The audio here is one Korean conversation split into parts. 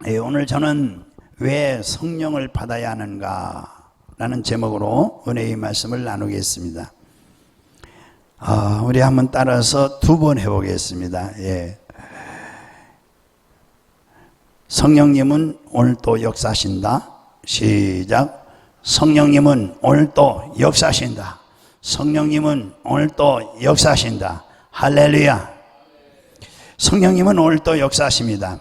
오늘 저는 왜 성령을 받아야 하는가 라는 제목으로 은혜의 말씀을 나누겠습니다. 우리 한번 따라서 두 번 해보겠습니다. 성령님은 오늘 또 역사하신다. 시작. 성령님은 오늘 또 역사하신다. 성령님은 오늘 또 역사하신다. 할렐루야. 성령님은 오늘 또 역사하십니다.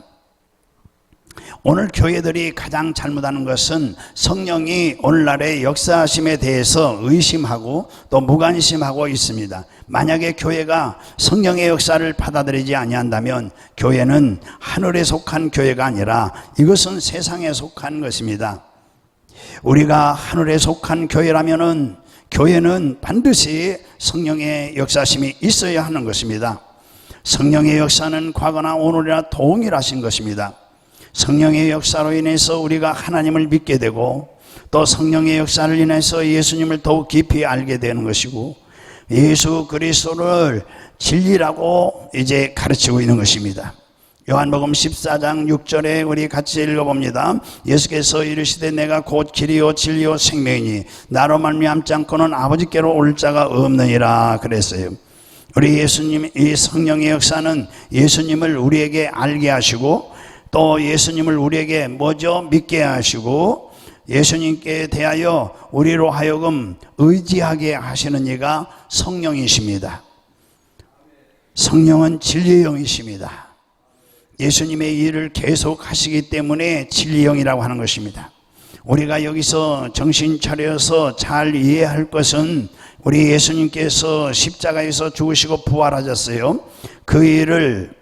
오늘 교회들이 가장 잘못하는 것은 성령이 오늘날의 역사하심에 대해서 의심하고 또 무관심하고 있습니다. 만약에 교회가 성령의 역사를 받아들이지 아니한다면 교회는 하늘에 속한 교회가 아니라 이것은 세상에 속한 것입니다. 우리가 하늘에 속한 교회라면은 교회는 반드시 성령의 역사심이 있어야 하는 것입니다. 성령의 역사는 과거나 오늘이나 동일하신 것입니다. 성령의 역사로 인해서 우리가 하나님을 믿게 되고 또 성령의 역사를 인해서 예수님을 더욱 깊이 알게 되는 것이고 예수 그리스도를 진리라고 이제 가르치고 있는 것입니다. 요한복음 14장 6절에 우리 같이 읽어봅니다. 예수께서 이르시되 내가 곧 길이요 진리요 생명이니 나로 말미암지 않고는 아버지께로 올 자가 없느니라 그랬어요. 우리 예수님, 이 성령의 역사는 예수님을 우리에게 알게 하시고 또 예수님을 우리에게 먼저 믿게 하시고 예수님께 대하여 우리로 하여금 의지하게 하시는 이가 성령이십니다. 성령은 진리의 영이십니다. 예수님의 일을 계속 하시기 때문에 진리의 영이라고 하는 것입니다. 우리가 여기서 정신 차려서 잘 이해할 것은 우리 예수님께서 십자가에서 죽으시고 부활하셨어요. 그 일을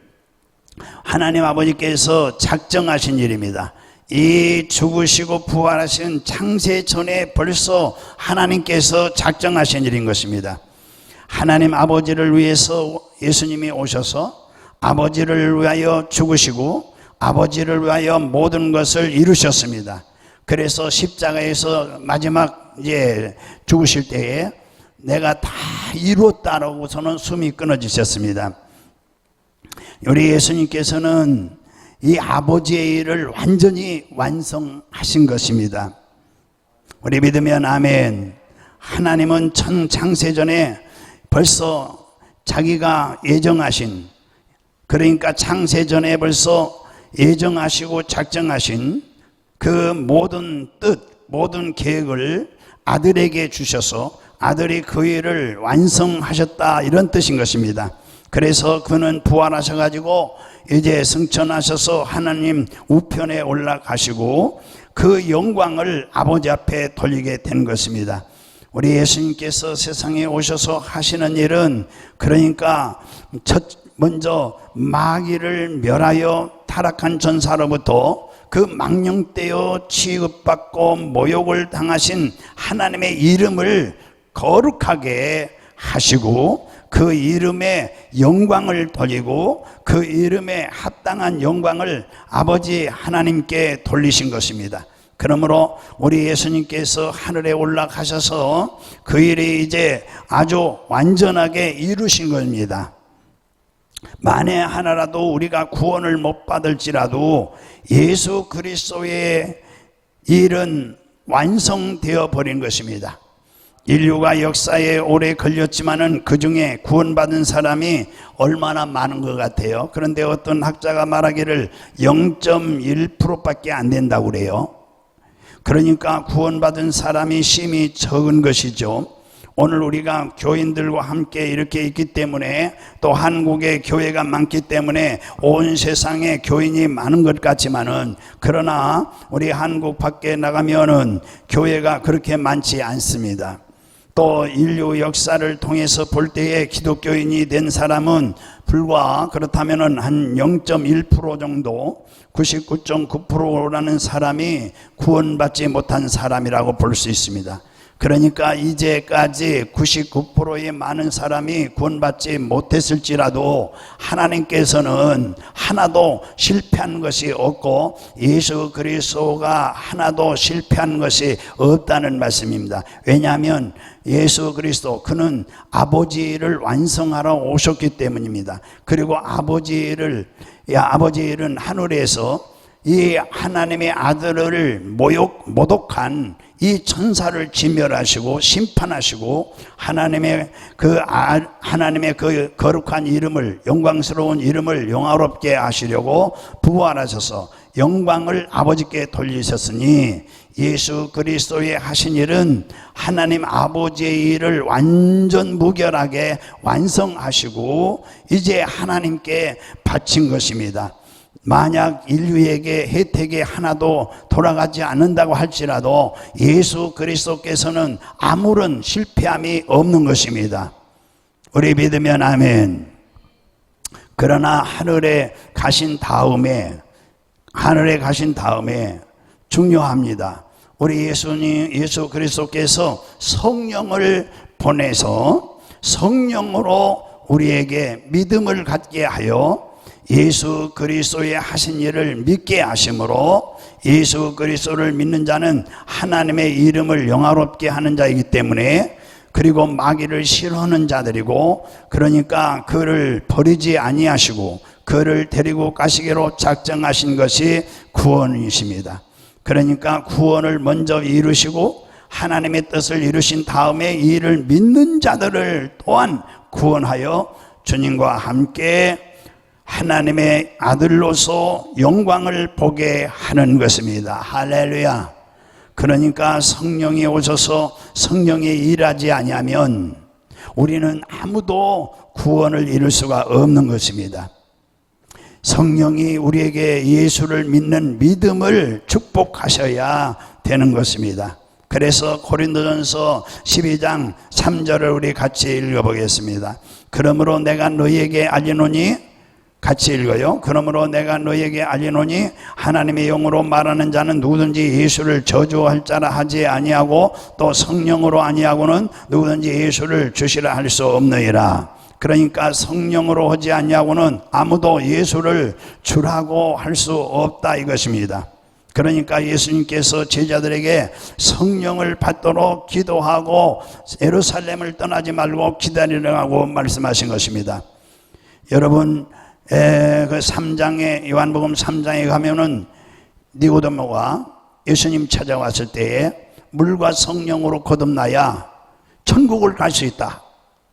하나님 아버지께서 작정하신 일입니다. 이 죽으시고 부활하신 창세 전에 벌써 하나님께서 작정하신 일인 것입니다. 하나님 아버지를 위해서 예수님이 오셔서 아버지를 위하여 죽으시고 아버지를 위하여 모든 것을 이루셨습니다. 그래서 십자가에서 마지막 죽으실 때에 내가 다 이루었다라고서는 숨이 끊어지셨습니다. 우리 예수님께서는 이 아버지의 일을 완전히 완성하신 것입니다. 우리 믿으면 아멘. 하나님은 창세전에 벌써 자기가 예정하신, 그러니까 창세전에 벌써 예정하시고 작정하신 그 모든 뜻, 모든 계획을 아들에게 주셔서 아들이 그 일을 완성하셨다, 이런 뜻인 것입니다. 그래서 그는 부활하셔가지고 이제 승천하셔서 하나님 우편에 올라가시고 그 영광을 아버지 앞에 돌리게 된 것입니다. 우리 예수님께서 세상에 오셔서 하시는 일은 그러니까 먼저 마귀를 멸하여 타락한 전사로부터 그 망령되어 취급받고 모욕을 당하신 하나님의 이름을 거룩하게 하시고 그 이름에 영광을 돌리고 그 이름에 합당한 영광을 아버지 하나님께 돌리신 것입니다. 그러므로 우리 예수님께서 하늘에 올라가셔서 그 일이 이제 아주 완전하게 이루신 겁니다. 만에 하나라도 우리가 구원을 못 받을지라도 예수 그리스도의 일은 완성되어 버린 것입니다. 인류가 역사에 오래 걸렸지만은 그 중에 구원받은 사람이 얼마나 많은 것 같아요. 그런데 어떤 학자가 말하기를 0.1%밖에 안 된다고 그래요. 그러니까 구원받은 사람이 심히 적은 것이죠. 오늘 우리가 교인들과 함께 이렇게 있기 때문에 또 한국에 교회가 많기 때문에 온 세상에 교인이 많은 것 같지만은 그러나 우리 한국 밖에 나가면은 교회가 그렇게 많지 않습니다. 또 인류 역사를 통해서 볼 때에 기독교인이 된 사람은 불과 그렇다면은 한 0.1% 정도, 99.9%라는 사람이 구원받지 못한 사람이라고 볼 수 있습니다. 그러니까 이제까지 99%의 많은 사람이 구원받지 못했을지라도 하나님께서는 하나도 실패한 것이 없고 예수 그리스도가 하나도 실패한 것이 없다는 말씀입니다. 왜냐하면 예수 그리스도, 그는 아버지를 완성하러 오셨기 때문입니다. 그리고 아버지 일은 하늘에서 이 하나님의 아들을 모독한 이 천사를 진멸하시고 심판하시고 하나님의 그 거룩한 이름을, 영광스러운 이름을 영화롭게 하시려고 부활하셔서 영광을 아버지께 돌리셨으니 예수 그리스도의 하신 일은 하나님 아버지의 일을 완전 무결하게 완성하시고 이제 하나님께 바친 것입니다. 만약 인류에게 혜택이 하나도 돌아가지 않는다고 할지라도 예수 그리스도께서는 아무런 실패함이 없는 것입니다. 우리 믿으면 아멘. 그러나 하늘에 가신 다음에 중요합니다. 우리 예수 그리스도께서 성령을 보내서 성령으로 우리에게 믿음을 갖게 하여 예수 그리스도의 하신 일을 믿게 하심으로 예수 그리스도를 믿는 자는 하나님의 이름을 영화롭게 하는 자이기 때문에, 그리고 마귀를 싫어하는 자들이고, 그러니까 그를 버리지 아니하시고 그를 데리고 가시기로 작정하신 것이 구원이십니다. 그러니까 구원을 먼저 이루시고 하나님의 뜻을 이루신 다음에 이 일을 믿는 자들을 또한 구원하여 주님과 함께 하나님의 아들로서 영광을 보게 하는 것입니다. 할렐루야. 그러니까 성령이 오셔서 성령이 일하지 아니하면 우리는 아무도 구원을 이룰 수가 없는 것입니다. 성령이 우리에게 예수를 믿는 믿음을 축복하셔야 되는 것입니다. 그래서 고린도전서 12장 3절을 우리 같이 읽어보겠습니다. 그러므로 내가 너희에게 알리노니, 같이 읽어요. 그러므로 내가 너희에게 알리노니 하나님의 영으로 말하는 자는 누구든지 예수를 저주할 자라 하지 아니하고 또 성령으로 아니하고는 누구든지 예수를 주시라 할 수 없느니라. 그러니까 성령으로 하지 아니하고는 아무도 예수를 주라고 할 수 없다 이것입니다. 그러니까 예수님께서 제자들에게 성령을 받도록 기도하고 예루살렘을 떠나지 말고 기다리라고 말씀하신 것입니다. 여러분, 그 3장에, 요한복음 3장에 가면은 니고데모가 예수님 찾아왔을 때에 물과 성령으로 거듭나야 천국을 갈 수 있다.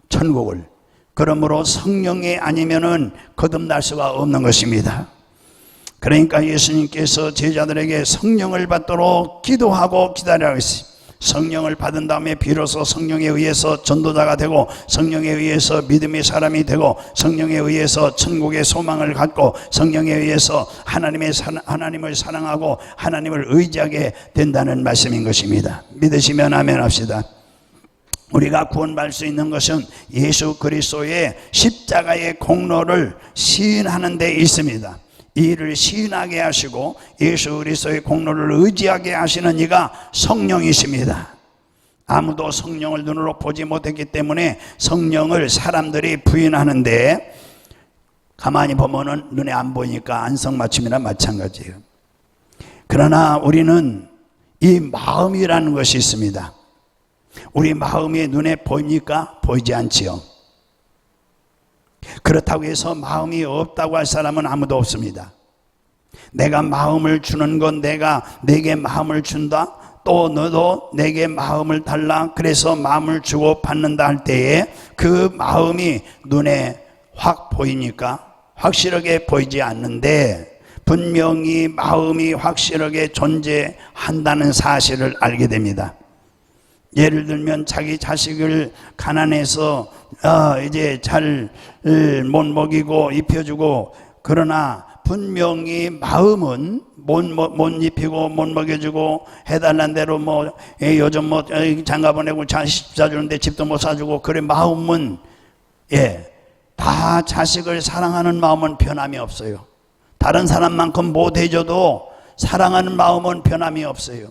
천국을. 그러므로 성령이 아니면은 거듭날 수가 없는 것입니다. 그러니까 예수님께서 제자들에게 성령을 받도록 기도하고 기다리라고 했습니다. 성령을 받은 다음에 비로소 성령에 의해서 전도자가 되고, 성령에 의해서 믿음의 사람이 되고, 성령에 의해서 천국의 소망을 갖고, 성령에 의해서 하나님을 사랑하고 하나님을 의지하게 된다는 말씀인 것입니다. 믿으시면 아멘 합시다. 우리가 구원받을 수 있는 것은 예수 그리스도의 십자가의 공로를 시인하는 데 있습니다. 이 일을 시인하게 하시고 예수 그리스도의 공로를 의지하게 하시는 이가 성령이십니다. 아무도 성령을 눈으로 보지 못했기 때문에 성령을 사람들이 부인하는데, 가만히 보면은 눈에 안 보이니까 안성맞춤이나 마찬가지예요. 그러나 우리는 이 마음이라는 것이 있습니다. 우리 마음이 눈에 보입니까? 보이지 않지요. 그렇다고 해서 마음이 없다고 할 사람은 아무도 없습니다. 내가 마음을 주는 건 내가 내게 마음을 준다, 또 너도 내게 마음을 달라, 그래서 마음을 주고 받는다 할 때에 그 마음이 눈에 확 보입니까? 확실하게 보이지 않는데 분명히 마음이 확실하게 존재한다는 사실을 알게 됩니다. 예를 들면 자기 자식을 가난해서 이제 잘 못 먹이고 입혀주고, 그러나 분명히 마음은 못 입히고 못 먹여주고, 해달란 대로 요즘 장가 보내고 자식 사주는데 집도 못 사주고, 그래 마음은 다 자식을 사랑하는 마음은 변함이 없어요. 다른 사람만큼 못 해줘도 사랑하는 마음은 변함이 없어요.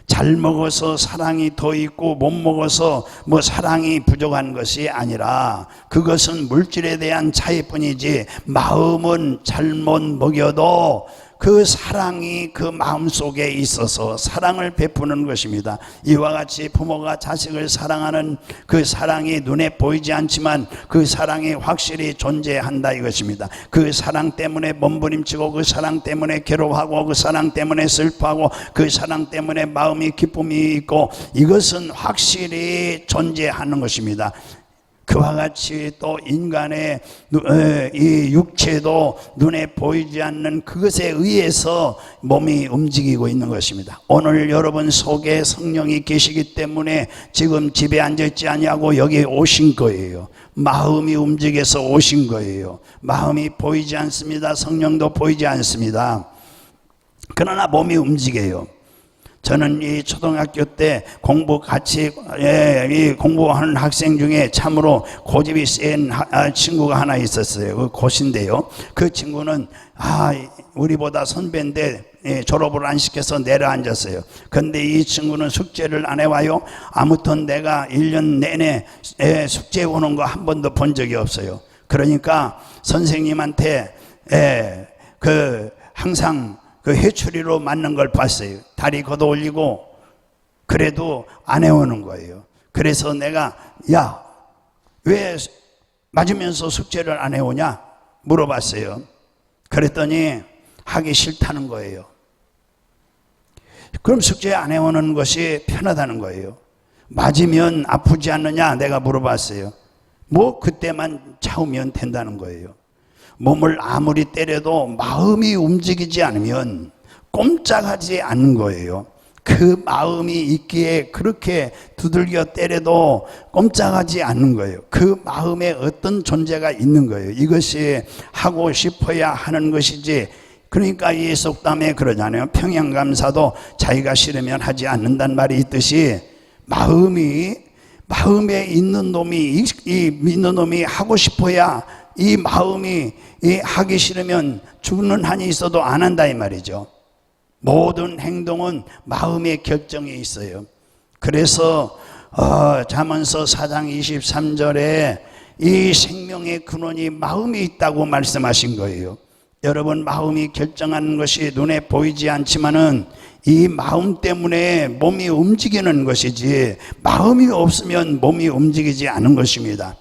잘 먹어서 사랑이 더 있고 못 먹어서 사랑이 부족한 것이 아니라 그것은 물질에 대한 차이뿐이지, 마음은 잘못 먹여도 그 사랑이 그 마음속에 있어서 사랑을 베푸는 것입니다. 이와 같이 부모가 자식을 사랑하는 그 사랑이 눈에 보이지 않지만 그 사랑이 확실히 존재한다 이것입니다. 그 사랑 때문에 몸부림치고 그 사랑 때문에 괴로워하고 그 사랑 때문에 슬퍼하고 그 사랑 때문에 마음이 기쁨이 있고 이것은 확실히 존재하는 것입니다. 그와 같이 또 인간의 이 육체도 눈에 보이지 않는 그것에 의해서 몸이 움직이고 있는 것입니다. 오늘 여러분 속에 성령이 계시기 때문에 지금 집에 앉아있지 아니하고 여기 오신 거예요. 마음이 움직여서 오신 거예요. 마음이 보이지 않습니다. 성령도 보이지 않습니다. 그러나 몸이 움직여요. 저는 이 초등학교 때 공부하는 학생 중에 참으로 고집이 센 친구가 하나 있었어요. 그 고신데요. 그 친구는 우리보다 선배인데 졸업을 안 시켜서 내려앉았어요. 근데 이 친구는 숙제를 안 해와요. 아무튼 내가 1년 내내 숙제 오는 거 한 번도 본 적이 없어요. 그러니까 선생님한테 항상 그 회초리로 맞는 걸 봤어요. 다리 걷어 올리고 그래도 안 해오는 거예요. 그래서 내가 왜 맞으면서 숙제를 안 해오냐 물어봤어요. 그랬더니 하기 싫다는 거예요. 그럼 숙제 안 해오는 것이 편하다는 거예요. 맞으면 아프지 않느냐 내가 물어봤어요. 그때만 참으면 된다는 거예요. 몸을 아무리 때려도 마음이 움직이지 않으면 꼼짝하지 않는 거예요. 그 마음이 있기에 그렇게 두들겨 때려도 꼼짝하지 않는 거예요. 그 마음에 어떤 존재가 있는 거예요. 이것이 하고 싶어야 하는 것이지. 그러니까 이 속담에 그러잖아요. 평양감사도 자기가 싫으면 하지 않는다는 말이 있듯이 마음에 있는 놈이 믿는 놈이 하고 싶어야 이 마음이 하기 싫으면 죽는 한이 있어도 안 한다 이 말이죠. 모든 행동은 마음의 결정이 있어요. 그래서 잠언서 4장 23절에 이 생명의 근원이 마음이 있다고 말씀하신 거예요. 여러분 마음이 결정하는 것이 눈에 보이지 않지만은 이 마음 때문에 몸이 움직이는 것이지 마음이 없으면 몸이 움직이지 않은 것입니다.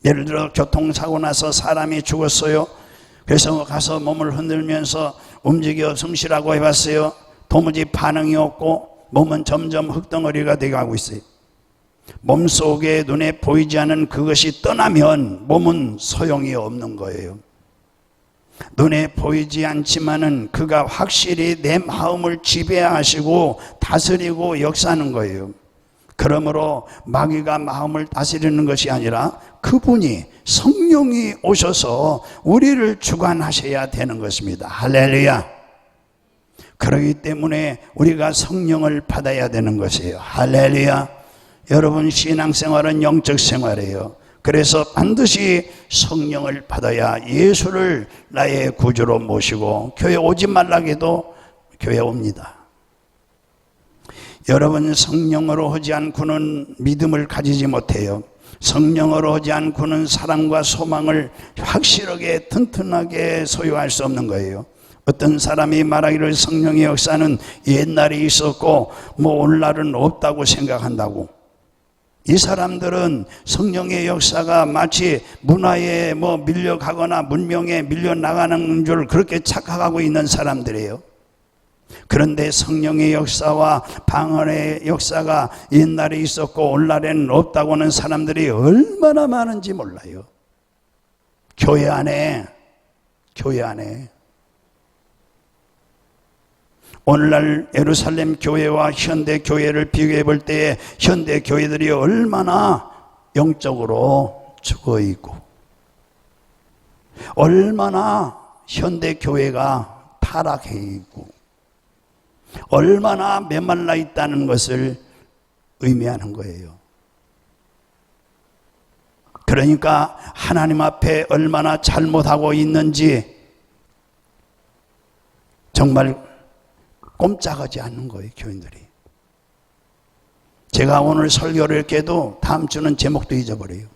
예를 들어 교통사고 나서 사람이 죽었어요. 그래서 가서 몸을 흔들면서 움직여 숨쉬라고 해봤어요. 도무지 반응이 없고 몸은 점점 흙덩어리가 되어가고 있어요. 몸속에 눈에 보이지 않는 그것이 떠나면 몸은 소용이 없는 거예요. 눈에 보이지 않지만은 그가 확실히 내 마음을 지배하시고 다스리고 역사하는 거예요. 그러므로 마귀가 마음을 다스리는 것이 아니라 그분이 성령이 오셔서 우리를 주관하셔야 되는 것입니다. 할렐루야. 그렇기 때문에 우리가 성령을 받아야 되는 것이에요. 할렐루야. 여러분 신앙생활은 영적 생활이에요. 그래서 반드시 성령을 받아야 예수를 나의 구주로 모시고 교회 오지 말라고 해도 교회 옵니다. 여러분 성령으로 오지 않고는 믿음을 가지지 못해요. 성령으로 오지 않고는 사랑과 소망을 확실하게 튼튼하게 소유할 수 없는 거예요. 어떤 사람이 말하기를 성령의 역사는 옛날에 있었고 오늘날은 없다고 생각한다고. 이 사람들은 성령의 역사가 마치 문화에 밀려가거나 문명에 밀려나가는 줄 그렇게 착각하고 있는 사람들이에요. 그런데 성령의 역사와 방언의 역사가 옛날에 있었고 오늘날에는 없다고 하는 사람들이 얼마나 많은지 몰라요. 교회 안에 오늘날 예루살렘 교회와 현대 교회를 비교해 볼 때 현대 교회들이 얼마나 영적으로 죽어 있고 얼마나 현대 교회가 타락해 있고 얼마나 메말라 있다는 것을 의미하는 거예요. 그러니까 하나님 앞에 얼마나 잘못하고 있는지 정말 꼼짝하지 않는 거예요, 교인들이. 제가 오늘 설교를 이렇게 해도 다음 주는 제목도 잊어버려요.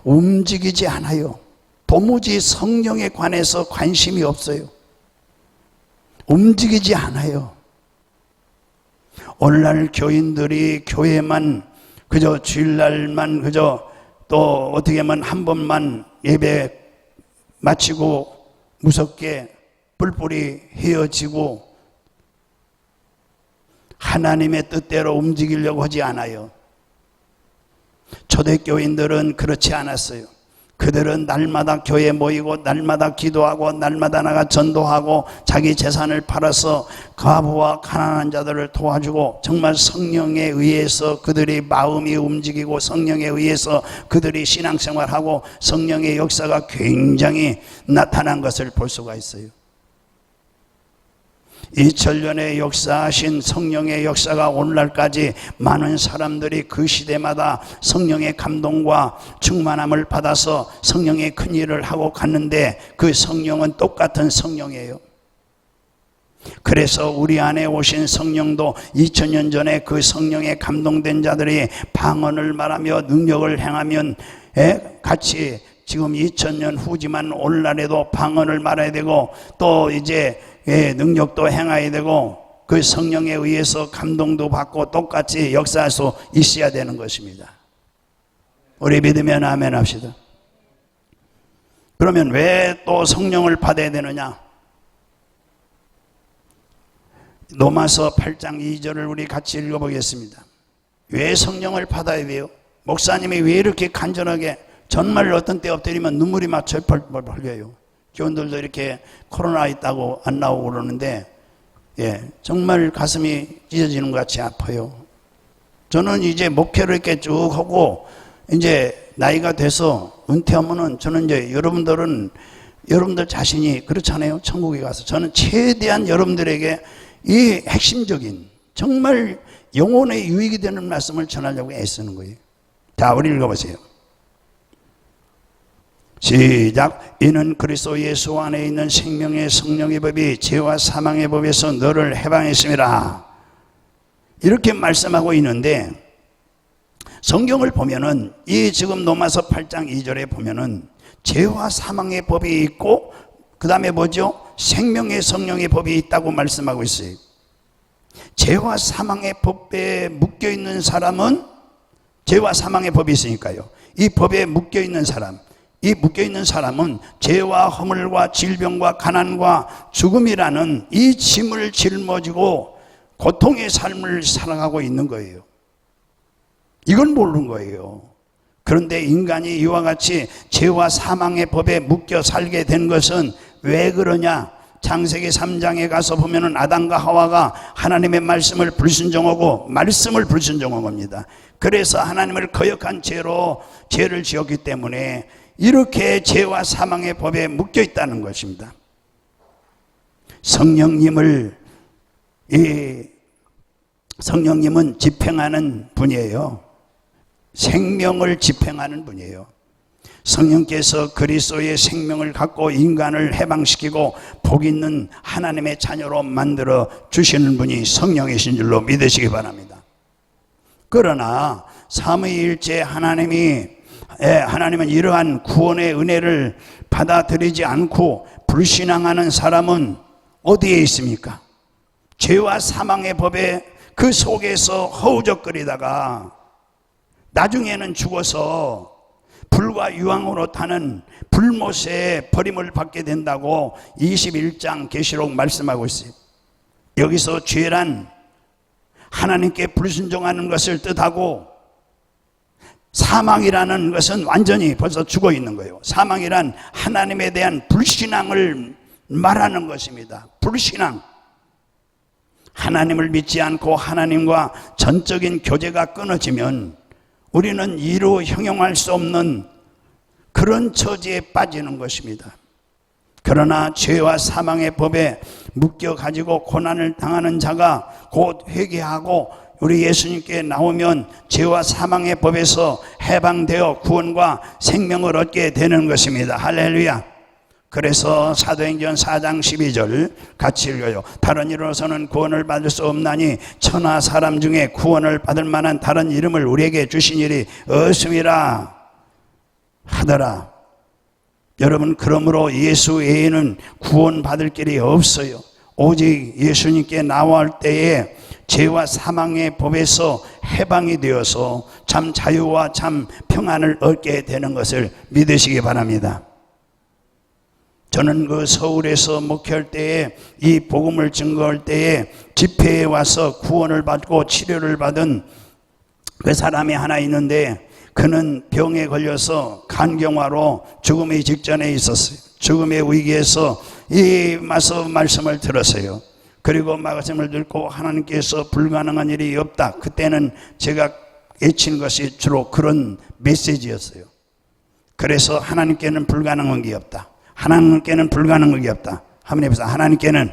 움직이지 않아요. 도무지 성령에 관해서 관심이 없어요. 움직이지 않아요. 오늘날 교인들이 교회만 그저 주일날만 그저 또 어떻게 하면 한 번만 예배 마치고 무섭게 뿔뿔이 헤어지고 하나님의 뜻대로 움직이려고 하지 않아요. 초대교인들은 그렇지 않았어요. 그들은 날마다 교회에 모이고 날마다 기도하고 날마다 나가 전도하고 자기 재산을 팔아서 과부와 가난한 자들을 도와주고 정말 성령에 의해서 그들의 마음이 움직이고 성령에 의해서 그들이 신앙생활하고 성령의 역사가 굉장히 나타난 것을 볼 수가 있어요. 2000년의 역사하신 성령의 역사가 오늘날까지 많은 사람들이 그 시대마다 성령의 감동과 충만함을 받아서 성령의 큰 일을 하고 갔는데 그 성령은 똑같은 성령이에요. 그래서 우리 안에 오신 성령도 2000년 전에 그 성령에 감동된 자들이 방언을 말하며 능력을 행하면 같이 지금 2000년 후지만 오늘날에도 방언을 말해야 되고 또 이제 능력도 행해야 되고 그 성령에 의해서 감동도 받고 똑같이 역사할 수 있어야 되는 것입니다. 우리 믿으면 아멘 합시다. 그러면 왜 또 성령을 받아야 되느냐? 로마서 8장 2절을 우리 같이 읽어보겠습니다. 왜 성령을 받아야 돼요? 목사님이 왜 이렇게 간절하게 정말 어떤 때 엎드리면 눈물이 막 절펄 흘려요. 교원들도 이렇게 코로나 있다고 안 나오고 그러는데 정말 가슴이 찢어지는 것 같이 아파요. 저는 이제 목회를 이렇게 쭉 하고 이제 나이가 돼서 은퇴하면은 저는 이제 여러분들 자신이 그렇잖아요. 천국에 가서 저는 최대한 여러분들에게 이 핵심적인 정말 영혼에 유익이 되는 말씀을 전하려고 애쓰는 거예요. 자, 우리 읽어보세요. 시작. 이는 그리스도 예수 안에 있는 생명의 성령의 법이 죄와 사망의 법에서 너를 해방했습니다. 이렇게 말씀하고 있는데 성경을 보면은 이 지금 로마서 8장 2절에 보면은 죄와 사망의 법이 있고 그 다음에 뭐죠? 생명의 성령의 법이 있다고 말씀하고 있어요. 죄와 사망의 법에 묶여있는 사람은 죄와 사망의 법이 있으니까요. 이 법에 묶여있는 사람, 이 묶여있는 사람은 죄와 허물과 질병과 가난과 죽음이라는 이 짐을 짊어지고 고통의 삶을 살아가고 있는 거예요. 이건 모르는 거예요. 그런데 인간이 이와 같이 죄와 사망의 법에 묶여 살게 된 것은 왜 그러냐? 창세기 3장에 가서 보면은 아담과 하와가 하나님의 말씀을 불순종하고 말씀을 불순종한 겁니다. 그래서 하나님을 거역한 죄로 죄를 지었기 때문에 이렇게 죄와 사망의 법에 묶여 있다는 것입니다. 성령님은 집행하는 분이에요. 생명을 집행하는 분이에요. 성령께서 그리스도의 생명을 갖고 인간을 해방시키고 복 있는 하나님의 자녀로 만들어 주시는 분이 성령이신 줄로 믿으시기 바랍니다. 그러나 삼위일체 하나님은 이러한 구원의 은혜를 받아들이지 않고 불신앙하는 사람은 어디에 있습니까? 죄와 사망의 법에 그 속에서 허우적거리다가 나중에는 죽어서 불과 유황으로 타는 불못에 버림을 받게 된다고 21장 계시록 말씀하고 있어요. 여기서 죄란 하나님께 불순종하는 것을 뜻하고 사망이라는 것은 완전히 벌써 죽어 있는 거예요. 사망이란 하나님에 대한 불신앙을 말하는 것입니다. 불신앙. 하나님을 믿지 않고 하나님과 전적인 교제가 끊어지면 우리는 이루 형용할 수 없는 그런 처지에 빠지는 것입니다. 그러나 죄와 사망의 법에 묶여가지고 고난을 당하는 자가 곧 회개하고 우리 예수님께 나오면 죄와 사망의 법에서 해방되어 구원과 생명을 얻게 되는 것입니다. 할렐루야. 그래서 사도행전 4장 12절 같이 읽어요. 다른 이로서는 구원을 받을 수 없나니 천하 사람 중에 구원을 받을 만한 다른 이름을 우리에게 주신 일이 없음이라 하더라. 여러분, 그러므로 예수 외에는 구원 받을 길이 없어요. 오직 예수님께 나올 때에 죄와 사망의 법에서 해방이 되어서 참 자유와 참 평안을 얻게 되는 것을 믿으시기 바랍니다. 저는 그 서울에서 목회할 때에 이 복음을 증거할 때에 집회에 와서 구원을 받고 치료를 받은 그 사람이 하나 있는데, 그는 병에 걸려서 간경화로 죽음의 직전에 있었어요. 죽음의 위기에서 이 말씀을 들었어요. 그리고 말씀을 듣고 하나님께서 불가능한 일이 없다. 그때는 제가 외친 것이 주로 그런 메시지였어요. 그래서 하나님께는 불가능한 게 없다. 하나님께는 불가능한 게 없다. 한번 해보세요. 하나님께는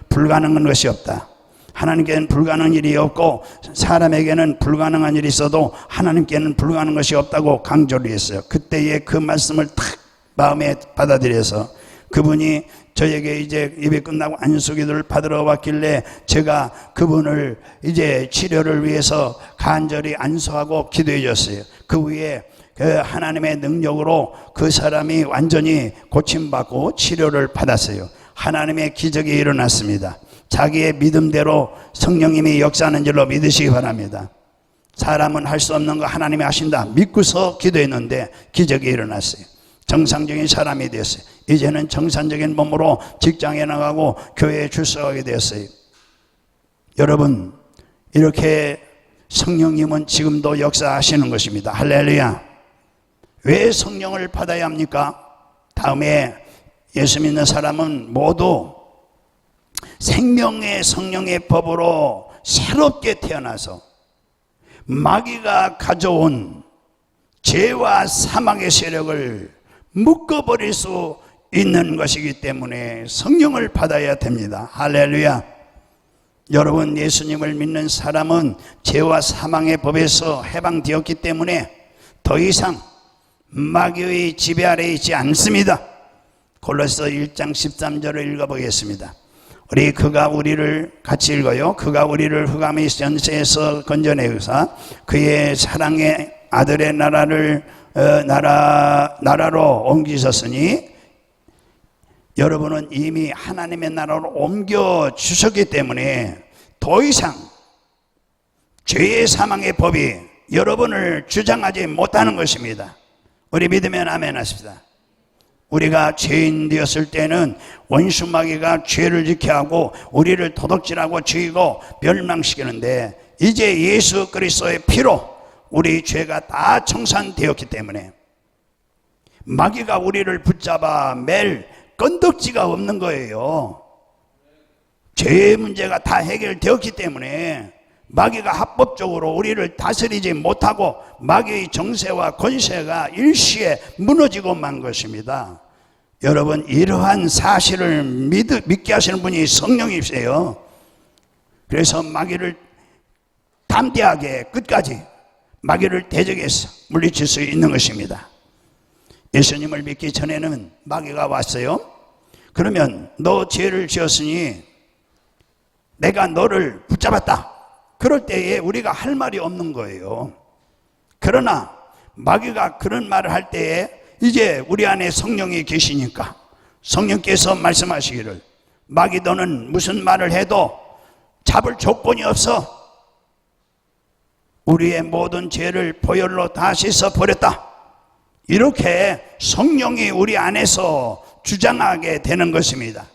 불가능한 것이 없다. 하나님께는 불가능한 일이 없고 사람에게는 불가능한 일이 있어도 하나님께는 불가능한 것이 없다고 강조를 했어요. 그때의 그 말씀을 탁 마음에 받아들여서 그분이 저에게 이제 예배 끝나고 안수기도를 받으러 왔길래 제가 그분을 이제 치료를 위해서 간절히 안수하고 기도해 줬어요. 그 위에 그 하나님의 능력으로 그 사람이 완전히 고침받고 치료를 받았어요. 하나님의 기적이 일어났습니다. 자기의 믿음대로 성령님이 역사하는 줄로 믿으시기 바랍니다. 사람은 할 수 없는 거 하나님이 하신다 믿고서 기도했는데 기적이 일어났어요. 정상적인 사람이 되었어요. 이제는 정상적인 몸으로 직장에 나가고 교회에 출석하게 되었어요. 여러분, 이렇게 성령님은 지금도 역사하시는 것입니다. 할렐루야. 왜 성령을 받아야 합니까? 다음에 예수 믿는 사람은 모두 생명의 성령의 법으로 새롭게 태어나서 마귀가 가져온 죄와 사망의 세력을 묶어버릴 수 있는 것이기 때문에 성령을 받아야 됩니다. 할렐루야. 여러분, 예수님을 믿는 사람은 죄와 사망의 법에서 해방되었기 때문에 더 이상 마귀의 지배 아래에 있지 않습니다. 골로새 1장 13절을 읽어보겠습니다. 그가 우리를 같이 읽어요. 그가 우리를 흑암의 연세에서 건져내사 그의 사랑의 아들의 나라로 옮기셨으니, 여러분은 이미 하나님의 나라로 옮겨 주셨기 때문에 더 이상 죄의 사망의 법이 여러분을 주장하지 못하는 것입니다. 우리 믿으면 아멘 하십시다. 우리가 죄인 되었을 때는 원수 마귀가 죄를 짓게 하고 우리를 도둑질하고 죽이고 멸망시키는데, 이제 예수 그리스도의 피로 우리 죄가 다 청산되었기 때문에 마귀가 우리를 붙잡아 맬 건덕지가 없는 거예요. 죄의 문제가 다 해결되었기 때문에 마귀가 합법적으로 우리를 다스리지 못하고 마귀의 정세와 권세가 일시에 무너지고 만 것입니다. 여러분, 이러한 사실을 믿게 하시는 분이 성령이세요. 그래서 마귀를 담대하게 끝까지 마귀를 대적해서 물리칠 수 있는 것입니다. 예수님을 믿기 전에는 마귀가 왔어요. 그러면 너 죄를 지었으니 내가 너를 붙잡았다. 그럴 때에 우리가 할 말이 없는 거예요. 그러나 마귀가 그런 말을 할 때에 이제 우리 안에 성령이 계시니까 성령께서 말씀하시기를, 마귀 너는 무슨 말을 해도 잡을 조건이 없어. 우리의 모든 죄를 보혈로 다 씻어버렸다. 이렇게 성령이 우리 안에서 주장하게 되는 것입니다.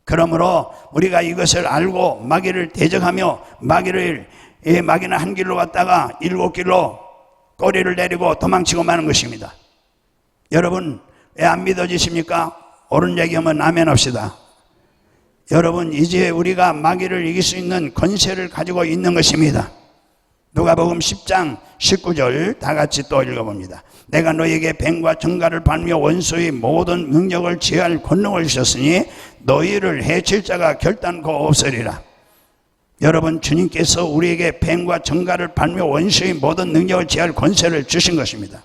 그러므로 우리가 이것을 알고 마귀를 대적하며 마귀는 한 길로 갔다가 7길로 꼬리를 내리고 도망치고 마는 것입니다. 여러분, 왜 안 믿어지십니까? 옳은 얘기하면 아멘 합시다. 여러분, 이제 우리가 마귀를 이길 수 있는 권세를 가지고 있는 것입니다. 누가복음 10장 19절 다 같이 또 읽어봅니다. 내가 너에게 뱀과 정갈을 밟며 원수의 모든 능력을 제할 권능을 주셨으니 너희를 해칠 자가 결단코 없으리라. 여러분, 주님께서 우리에게 뱀과 정갈을 밟며 원수의 모든 능력을 제할 권세를 주신 것입니다.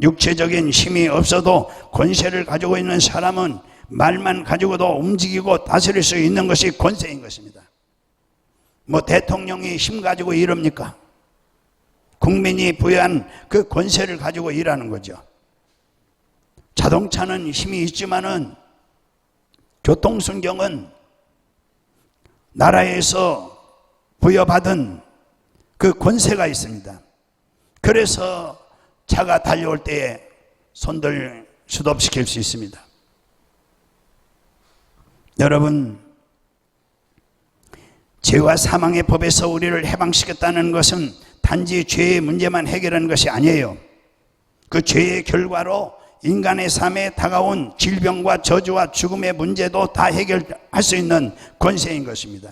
육체적인 힘이 없어도 권세를 가지고 있는 사람은 말만 가지고도 움직이고 다스릴 수 있는 것이 권세인 것입니다. 뭐 대통령이 힘 가지고 이럽니까? 국민이 부여한 그 권세를 가지고 일하는 거죠. 자동차는 힘이 있지만은 교통순경은 나라에서 부여받은 그 권세가 있습니다. 그래서 차가 달려올 때에 손들 스톱시킬 수 있습니다. 여러분, 죄와 사망의 법에서 우리를 해방시켰다는 것은 단지 죄의 문제만 해결하는 것이 아니에요. 그 죄의 결과로 인간의 삶에 다가온 질병과 저주와 죽음의 문제도 다 해결할 수 있는 권세인 것입니다.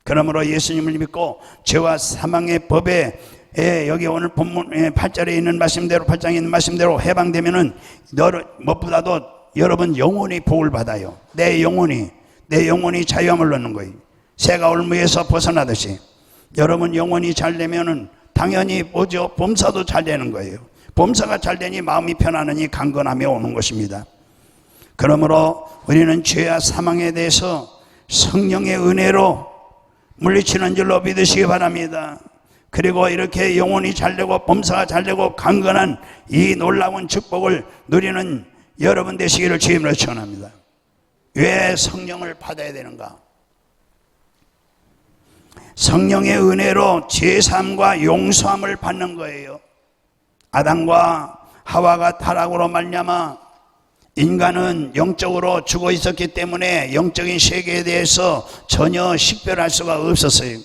그러므로 예수님을 믿고 죄와 사망의 법에 여기 오늘 본문 8절에 있는 말씀대로 8장에 있는 말씀대로 해방되면은 무엇보다도 여러분 영혼이 복을 받아요. 내 영혼이 자유함을 얻는 거예요. 새가 올무에서 벗어나듯이 여러분 영혼이 잘 되면은 당연히 뭐죠? 범사도 잘 되는 거예요. 범사가 잘 되니 마음이 편안하니 강건함이 오는 것입니다. 그러므로 우리는 죄와 사망에 대해서 성령의 은혜로 물리치는 줄로 믿으시기 바랍니다. 그리고 이렇게 영혼이 잘되고 범사가 잘되고 강건한 이 놀라운 축복을 누리는 여러분 되시기를 주님으로 축원합니다. 왜 성령을 받아야 되는가? 성령의 은혜로 제사함과 용서함을 받는 거예요. 아담과 하와가 타락으로 말미암아 인간은 영적으로 죽어 있었기 때문에 영적인 세계에 대해서 전혀 식별할 수가 없었어요.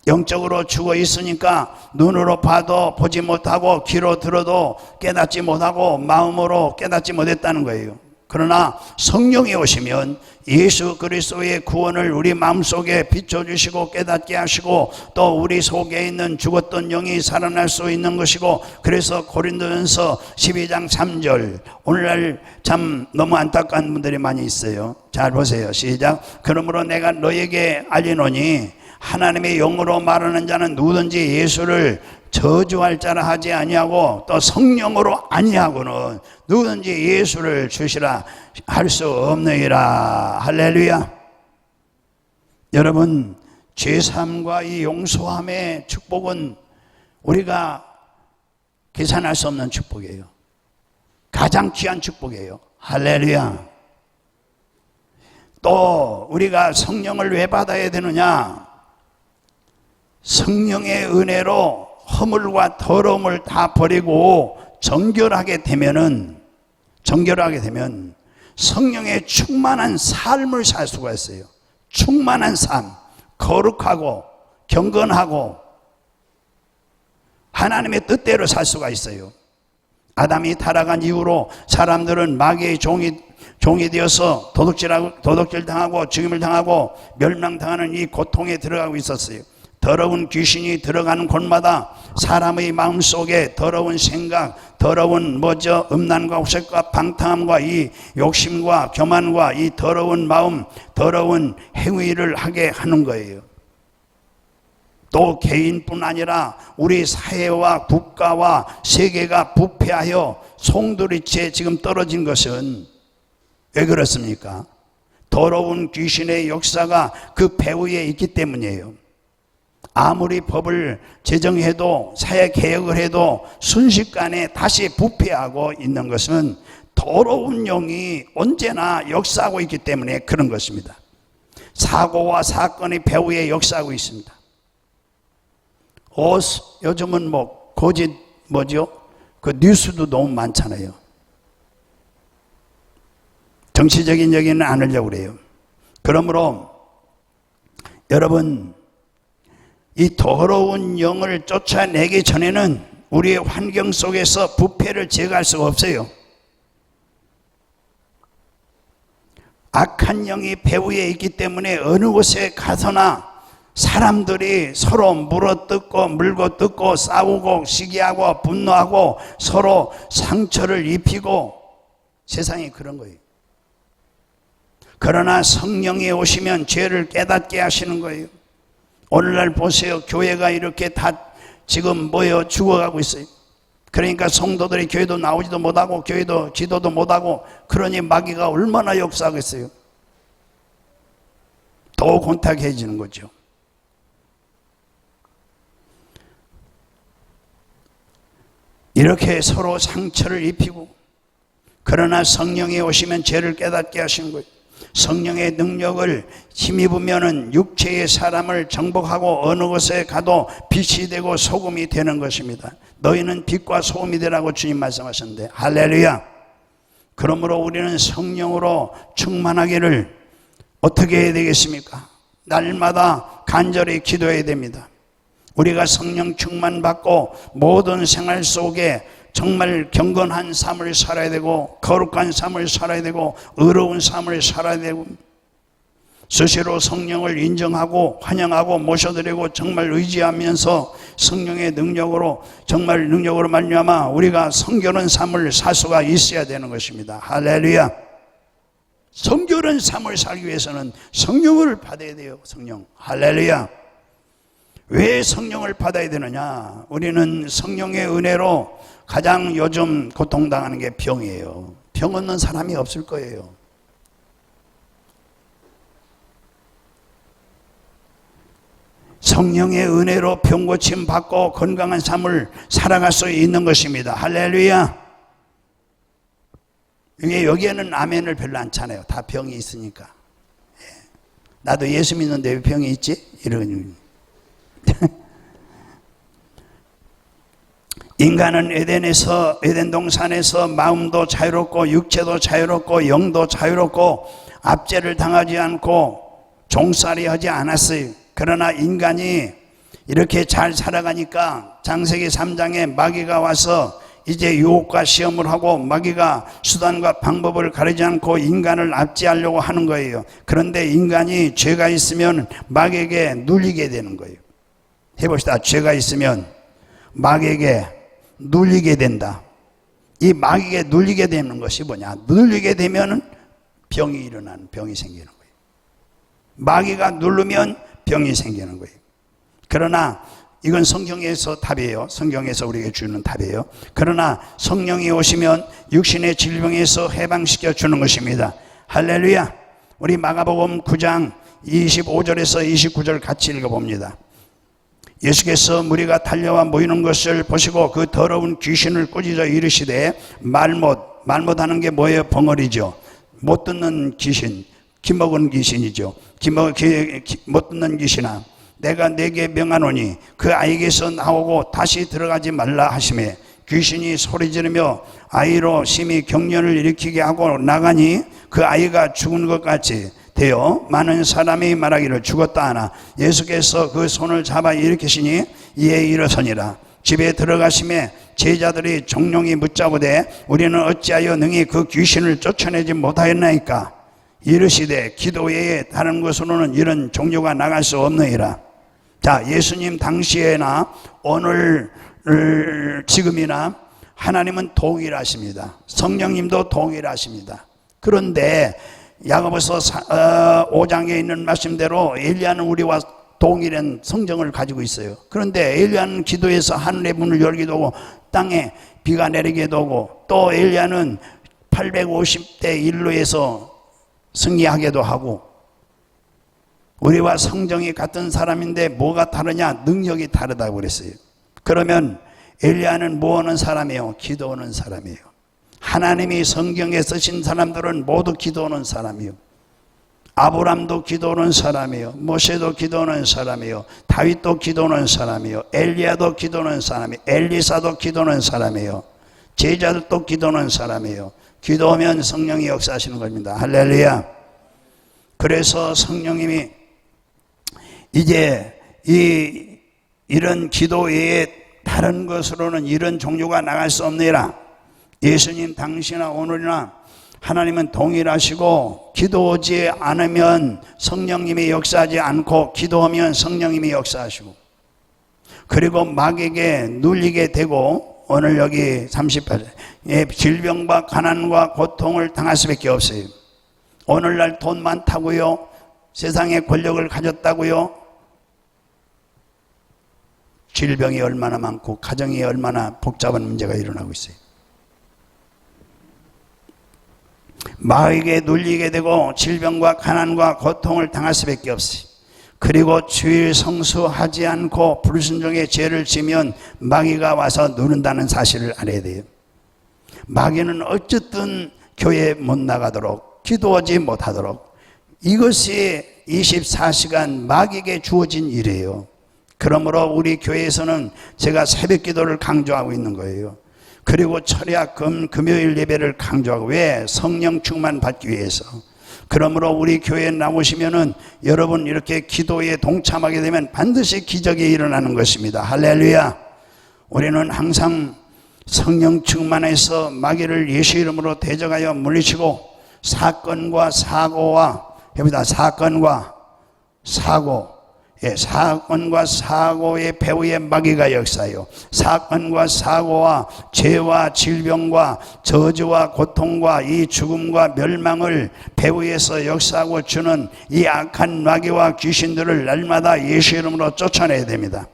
영적으로 죽어 있으니까 눈으로 봐도 보지 못하고 귀로 들어도 깨닫지 못하고 마음으로 깨닫지 못했다는 거예요. 그러나 성령이 오시면 예수 그리스도의 구원을 우리 마음속에 비춰주시고 깨닫게 하시고 또 우리 속에 있는 죽었던 영이 살아날 수 있는 것이고, 그래서 고린도전서 12장 3절, 오늘날 참 너무 안타까운 분들이 많이 있어요. 잘 보세요. 시작. 그러므로 내가 너에게 알리노니 하나님의 영으로 말하는 자는 누구든지 예수를 저주할 자라 하지 아니하고 또 성령으로 아니하고는 누구든지 예수를 주시라 할 수 없느니라. 할렐루야. 여러분, 죄사함과 이 용서함의 축복은 우리가 계산할 수 없는 축복이에요. 가장 귀한 축복이에요. 할렐루야. 또 우리가 성령을 왜 받아야 되느냐? 성령의 은혜로 허물과 더러움을 다 버리고 정결하게 되면 성령의 충만한 삶을 살 수가 있어요. 충만한 삶, 거룩하고 경건하고 하나님의 뜻대로 살 수가 있어요. 아담이 타락한 이후로 사람들은 마귀의 종이 되어서 도둑질 당하고 죽임을 당하고 멸망당하는 이 고통에 들어가고 있었어요. 더러운 귀신이 들어가는 곳마다 사람의 마음속에 더러운 생각, 더러운 음란과 옥색과 방탕함과 이 욕심과 교만과 이 더러운 마음, 더러운 행위를 하게 하는 거예요. 또 개인뿐 아니라 우리 사회와 국가와 세계가 부패하여 송두리째 지금 떨어진 것은 왜 그렇습니까? 더러운 귀신의 역사가 그 배후에 있기 때문이에요. 아무리 법을 제정해도 사회개혁을 해도 순식간에 다시 부패하고 있는 것은 더러운 영이 언제나 역사하고 있기 때문에 그런 것입니다. 사고와 사건이 배후에 역사하고 있습니다. 요즘은 거짓 그 뉴스도 너무 많잖아요. 정치적인 얘기는 안 하려고 그래요. 그러므로 여러분, 이 더러운 영을 쫓아내기 전에는 우리의 환경 속에서 부패를 제거할 수가 없어요. 악한 영이 배후에 있기 때문에 어느 곳에 가서나 사람들이 서로 물고 뜯고 싸우고 시기하고 분노하고 서로 상처를 입히고 세상이 그런 거예요. 그러나 성령이 오시면 죄를 깨닫게 하시는 거예요. 오늘날 보세요. 교회가 이렇게 다 지금 죽어가고 있어요. 그러니까 성도들이 교회도 나오지도 못하고 교회도 기도도 못하고, 그러니 마귀가 얼마나 역사하겠어요. 더 곤탁해지는 거죠. 이렇게 서로 상처를 입히고, 그러나 성령이 오시면 죄를 깨닫게 하시는 거예요. 성령의 능력을 힘입으면은 육체의 사람을 정복하고 어느 곳에 가도 빛이 되고 소금이 되는 것입니다. 너희는 빛과 소금이 되라고 주님 말씀하셨는데, 할렐루야. 그러므로 우리는 성령으로 충만하기를 어떻게 해야 되겠습니까? 날마다 간절히 기도해야 됩니다. 우리가 성령 충만받고 모든 생활 속에 정말 경건한 삶을 살아야 되고, 거룩한 삶을 살아야 되고, 의로운 삶을 살아야 되고, 수시로 성령을 인정하고 환영하고 모셔드리고 정말 의지하면서 성령의 능력으로, 정말 능력으로 말미암아 우리가 성결한 삶을 살 수가 있어야 되는 것입니다. 할렐루야. 성결한 삶을 살기 위해서는 성령을 받아야 돼요. 성령. 할렐루야. 왜 성령을 받아야 되느냐? 우리는 성령의 은혜로 가장 요즘 고통당하는 게 병이에요. 병 없는 사람이 없을 거예요. 성령의 은혜로 병 고침 받고 건강한 삶을 살아갈 수 있는 것입니다. 할렐루야. 여기에는 아멘을 별로 안 차네요. 다 병이 있으니까. 나도 예수 믿는데 왜 병이 있지? 이런. 인간은 에덴 동산에서 마음도 자유롭고 육체도 자유롭고 영도 자유롭고 압제를 당하지 않고 종살이 하지 않았어요. 그러나 인간이 이렇게 잘 살아가니까 창세기 3장에 마귀가 와서 이제 유혹과 시험을 하고 마귀가 수단과 방법을 가리지 않고 인간을 압제하려고 하는 거예요. 그런데 인간이 죄가 있으면 마귀에게 눌리게 되는 거예요. 해봅시다. 죄가 있으면 마귀에게 눌리게 된다. 이 마귀에게 눌리게 되는 것이 뭐냐? 눌리게 되면 병이 일어나는, 병이 생기는 거예요. 마귀가 누르면 병이 생기는 거예요. 그러나 이건 성경에서 답이에요. 성경에서 우리에게 주는 답이에요. 그러나 성령이 오시면 육신의 질병에서 해방시켜 주는 것입니다. 할렐루야. 우리 마가복음 9장 25절에서 29절 같이 읽어봅니다. 예수께서 무리가 달려와 모이는 것을 보시고 그 더러운 귀신을 꾸짖어 이르시되, 말못하는 게 뭐예요? 벙어리죠. 못 듣는 귀신, 기먹은 귀신이죠. 못 듣는 귀신아, 내가 네게 명하노니 그 아이에게서 나오고 다시 들어가지 말라 하시매, 귀신이 소리 지르며 아이로 심히 경련을 일으키게 하고 나가니 그 아이가 죽은 것 같이 되어 많은 사람이 말하기를 죽었다 하나 예수께서 그 손을 잡아 일으키시니 이에 일어서니라. 집에 들어가심에 제자들이 종용이 묻자보되 우리는 어찌하여 능히 그 귀신을 쫓아내지 못하였나이까? 이르시되 기도 외에 다른 것으로는 이런 종류가 나갈 수 없느니라. 자, 예수님 당시에나 오늘 지금이나 하나님은 동일하십니다. 성령님도 동일하십니다. 그런데 야고보서 5장에 있는 말씀대로 엘리야는 우리와 동일한 성정을 가지고 있어요. 그런데 엘리야는 기도해서 하늘의 문을 열기도 하고 땅에 비가 내리기도 하고, 또 엘리야는 850대 1로에서 승리하기도 하고, 우리와 성정이 같은 사람인데 뭐가 다르냐? 능력이 다르다고 그랬어요. 그러면 엘리야는 뭐 하는 사람이에요? 기도하는 사람이에요. 하나님이 성경에 쓰신 사람들은 모두 기도하는 사람이에요. 아브람도 기도하는 사람이에요. 모세도 기도하는 사람이에요. 다윗도 기도하는 사람이에요. 엘리야도 기도하는 사람이에요. 엘리사도 기도하는 사람이에요. 제자들도 기도하는 사람이에요. 기도하면 성령이 역사하시는 겁니다. 할렐루야. 그래서 성령님이 이제 이런 기도 외에 다른 것으로는 이런 종류가 나갈 수 없느니라. 예수님 당시나 오늘이나 하나님은 동일하시고, 기도하지 않으면 성령님이 역사하지 않고, 기도하면 성령님이 역사하시고, 그리고 마귀에게 눌리게 되고, 오늘 여기 38절 질병과 가난과 고통을 당할 수밖에 없어요. 오늘날 돈 많다고요? 세상에 권력을 가졌다고요? 질병이 얼마나 많고 가정이 얼마나 복잡한 문제가 일어나고 있어요. 마귀에게 눌리게 되고 질병과 가난과 고통을 당할 수밖에 없어요. 그리고 주일 성수하지 않고 불순종의 죄를 지면 마귀가 와서 누른다는 사실을 알아야 돼요. 마귀는 어쨌든 교회에 못 나가도록, 기도하지 못하도록, 이것이 24시간 마귀에게 주어진 일이에요. 그러므로 우리 교회에서는 제가 새벽 기도를 강조하고 있는 거예요. 그리고 철야 금요일 예배를 강조하고, 왜? 성령 충만 받기 위해서. 그러므로 우리 교회에 나오시면은 여러분 이렇게 기도에 동참하게 되면 반드시 기적이 일어나는 것입니다. 할렐루야. 우리는 항상 성령 충만해서 마귀를 예수 이름으로 대적하여 물리치고, 사건과 사고와, 해보자, 사건과 사고, 사건과 사고의 배후에 마귀가 역사요. 사건과 사고와 죄와 질병과 저주와 고통과 이 죽음과 멸망을 배후에서 역사하고 주는 이 악한 마귀와 귀신들을 날마다 예수 이름으로 쫓아내야 됩니다.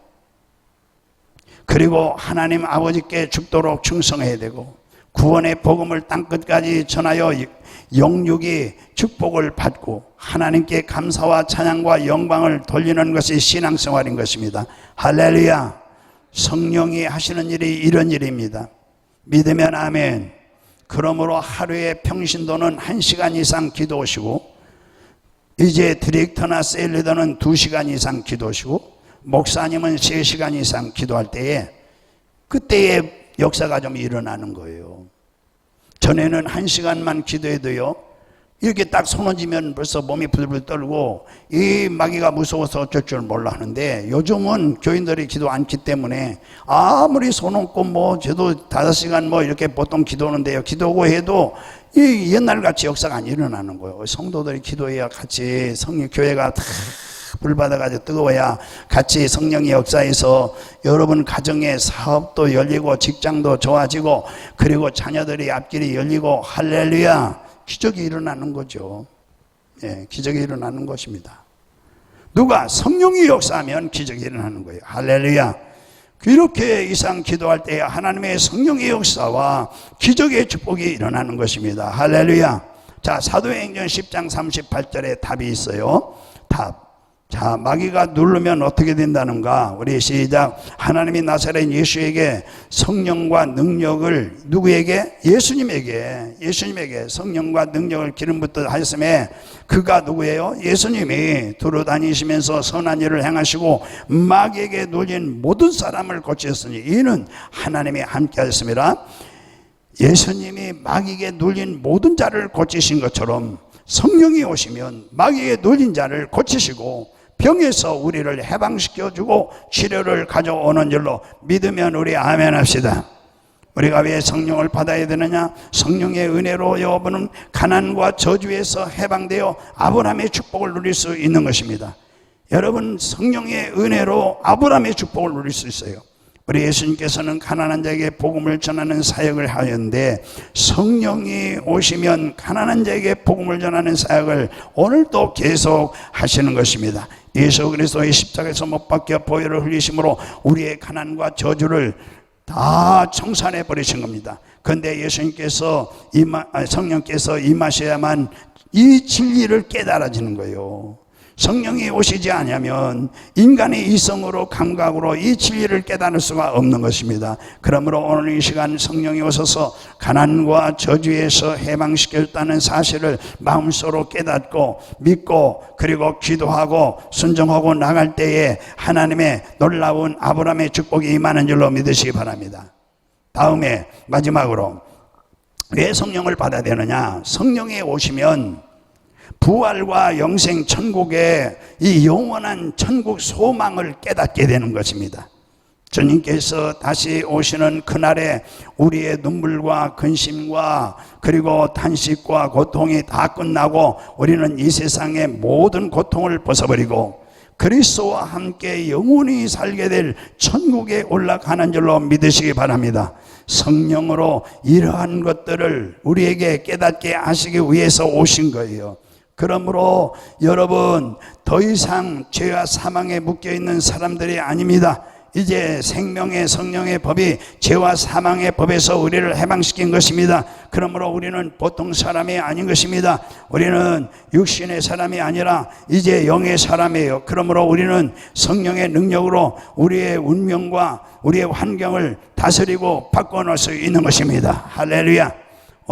그리고 하나님 아버지께 죽도록 충성해야 되고, 구원의 복음을 땅끝까지 전하여 영육이 축복을 받고 하나님께 감사와 찬양과 영광을 돌리는 것이 신앙생활인 것입니다. 할렐루야. 성령이 하시는 일이 이런 일입니다. 믿으면 아멘. 그러므로 하루에 평신도는 1시간 이상 기도하시고, 이제 디렉터나 셀리더는 2시간 이상 기도하시고, 목사님은 3시간 이상 기도할 때에, 그때의 역사가 좀 일어나는 거예요. 전에는 1시간만 기도해도요, 이렇게 딱 손 얹으면 벌써 몸이 부들부들 떨고 이 마귀가 무서워서 어쩔 줄 몰라 하는데, 요즘은 교인들이 기도 않기 때문에 아무리 손 얹고 뭐 저도 5시간 뭐 이렇게 보통 기도하는데요, 기도하고 해도 이 옛날같이 역사가 안 일어나는 거예요. 성도들이 기도해야 같이 교회가 다 불 받아가지고 뜨거워야 같이 성령의 역사에서 여러분 가정의 사업도 열리고 직장도 좋아지고, 그리고 자녀들이 앞길이 열리고, 할렐루야, 기적이 일어나는 거죠. 기적이 일어나는 것입니다. 누가? 성령이 역사하면 기적이 일어나는 거예요. 할렐루야. 이렇게 이상 기도할 때 하나님의 성령의 역사와 기적의 축복이 일어나는 것입니다. 할렐루야. 자, 사도행전 10장 38절에 답이 있어요. 답. 자, 마귀가 누르면 어떻게 된다는가? 우리 시작. 하나님이 나사렛 예수에게 성령과 능력을, 누구에게? 예수님에게 성령과 능력을 기름 붓듯 하셨음에, 그가 누구예요? 예수님이 두루 다니시면서 선한 일을 행하시고 마귀에게 눌린 모든 사람을 고치셨으니 이는 하나님이 함께 하셨습니다. 예수님이 마귀에게 눌린 모든 자를 고치신 것처럼 성령이 오시면 마귀에게 눌린 자를 고치시고 병에서 우리를 해방시켜주고 치료를 가져오는 줄로 믿으면 우리 아멘 합시다. 우리가 왜 성령을 받아야 되느냐? 성령의 은혜로 여러분은 가난과 저주에서 해방되어 아브라함의 축복을 누릴 수 있는 것입니다. 여러분, 성령의 은혜로 아브라함의 축복을 누릴 수 있어요. 우리 예수님께서는 가난한 자에게 복음을 전하는 사역을 하였는데, 성령이 오시면 가난한 자에게 복음을 전하는 사역을 오늘도 계속 하시는 것입니다. 예수 그리스도의 십자가에서 못 박혀 보혈을 흘리심으로 우리의 가난과 저주를 다 청산해 버리신 겁니다. 그런데 예수님께서 성령께서 임하셔야만 이 진리를 깨달아지는 거예요. 성령이 오시지 않으면 인간의 이성으로 감각으로 이 진리를 깨달을 수가 없는 것입니다. 그러므로 오늘 이 시간 성령이 오셔서 가난과 저주에서 해방시켰다는 사실을 마음속으로 깨닫고 믿고, 그리고 기도하고 순종하고 나갈 때에 하나님의 놀라운 아브라함의 축복이 임하는 줄로 믿으시기 바랍니다. 다음에 마지막으로 왜 성령을 받아야 되느냐? 성령이 오시면 부활과 영생 천국의 이 영원한 천국 소망을 깨닫게 되는 것입니다. 주님께서 다시 오시는 그날에 우리의 눈물과 근심과 그리고 탄식과 고통이 다 끝나고 우리는 이 세상의 모든 고통을 벗어버리고 그리스도와 함께 영원히 살게 될 천국에 올라가는 줄로 믿으시기 바랍니다. 성령으로 이러한 것들을 우리에게 깨닫게 하시기 위해서 오신 거예요. 그러므로 여러분, 더 이상 죄와 사망에 묶여있는 사람들이 아닙니다. 이제 생명의 성령의 법이 죄와 사망의 법에서 우리를 해방시킨 것입니다. 그러므로 우리는 보통 사람이 아닌 것입니다. 우리는 육신의 사람이 아니라 이제 영의 사람이에요. 그러므로 우리는 성령의 능력으로 우리의 운명과 우리의 환경을 다스리고 바꿔놓을 수 있는 것입니다. 할렐루야.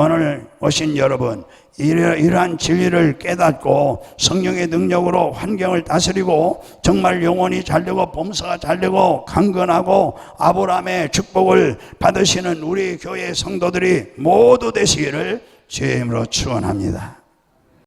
오늘 오신 여러분, 이러한 진리를 깨닫고 성령의 능력으로 환경을 다스리고 정말 영혼이 잘되고 범사가 잘되고 강건하고 아브라함의 축복을 받으시는 우리 교회 성도들이 모두 되시기를 주의 이름으로 축원합니다.